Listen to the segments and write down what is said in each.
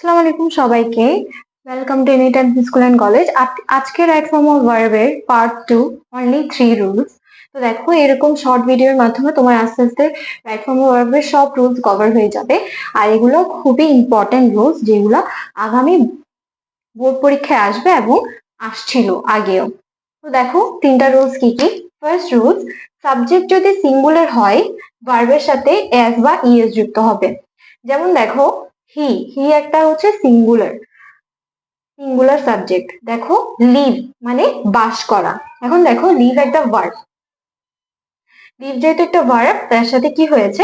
আসসালামু আলাইকুম সবাইকে। Welcome to anytime school and college. আজকে রাইট ফর্ম অফ ভার্বের পার্ট 2, অনলি 3 রুলস। তো দেখো, এরকম শর্ট ভিডিওর মাধ্যমে তোমার আস্তে আস্তে রাইট ফর্ম অফ ভার্বের সব রুলস কভার হয়ে যাবে। আর এগুলো খুবই ইম্পর্টেন্ট রুলস, যেগুলো আগামী বোর্ড পরীক্ষায় আসবে এবং আসছিল আগেও। তো দেখো, তিনটা রুলস কি কি। ফার্স্ট রুলস, সাবজেক্ট যদি সিঙ্গুলার হয় ভার্বের সাথে এস বা ইএস যুক্ত হবে। যেমন দেখো, হি একটা হচ্ছে সিঙ্গুলার সাবজেক্ট। দেখো, লিভ মানে বাস করা। এখন দেখো, লিভ একটা ভার্ব। লিভ যেহেতু একটা ভার্ব, তার সাথে কি হয়েছে,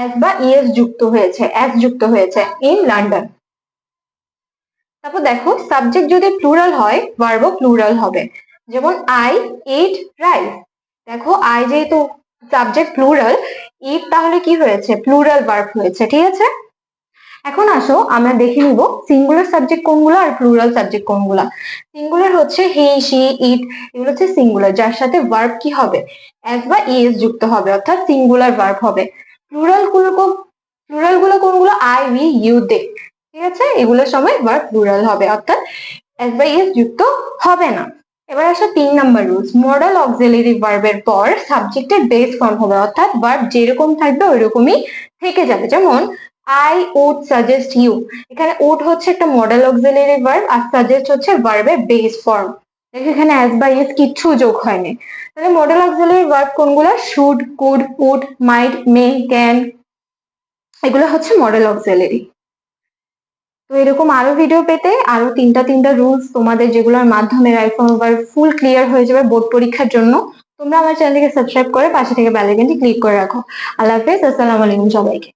এস বা ইএস যুক্ত হয়েছে, এস যুক্ত হয়েছে, ইন লন্ডন। তারপর দেখো, সাবজেক্ট যদি প্লুরাল হয় ভার্বও প্লুরাল হবে। যেমন আই ইট রাইস। দেখো, আই যেহেতু সাবজেক্ট প্লুরাল, ইট তাহলে কি হয়েছে, প্লুরাল ভার্ব হয়েছে। ঠিক আছে, এখন আসো আমরা দেখে নিব সিঙ্গুলার সাবজেক্ট কোনগুলো আর প্লুরাল সাবজেক্ট কোনগুলো। সিঙ্গুলার হচ্ছে হি, শি, ইট, এগুলো হচ্ছে সিঙ্গুলার, যার সাথে ভার্ব কি হবে, এস বা ইএস যুক্ত হবে, অর্থাৎ সিঙ্গুলার ভার্ব হবে। প্লুরাল গুলো কোনগুলো, আই, উই, ইউ, দে। ঠিক আছে, এগুলোর সময় ভার্ব প্লুরাল হবে, অর্থাৎ এস বা ইএস যুক্ত হবে না। এবার আসো 3 নম্বর রুলস, মডেল অক্সিলারি ভার্বের পর সাবজেক্টের বেস ফর্ম হবে, অর্থাৎ ভার্ব যেরকম থাকবে ওইরকমই থেকে যাবে। যেমন আই উড সাজেস্ট ইউ, এখানে উড হচ্ছে একটা মডেল অক্সিলারি ভার্ব আর সাজেস্ট হচ্ছে ভার্বের বেস ফর্ম। দেখো, এখানে অ্যাজ বা ইজ কিচ্ছু যোগ হয়নি। তাহলে মডেল অক্সিলারি ভার্ব কোনগুলো, should, could, would, might, may, can, এগুলো হচ্ছে মডেল অক্সিলারি। তো এরকম আরো ভিডিও পেতে আরো তিনটা রুলস তোমাদের, যেগুলোর মাধ্যমে right form of verb full clear হয়ে যাবে বোর্ড পরীক্ষার জন্য, তোমরা আমার চ্যানেলটিকে সাবস্ক্রাইব করে পাশে থেকে বেল আইকনটি ক্লিক করে রাখো। আল্লাহ হাফেজ, আসসালামু আলাইকুম সবাইকে।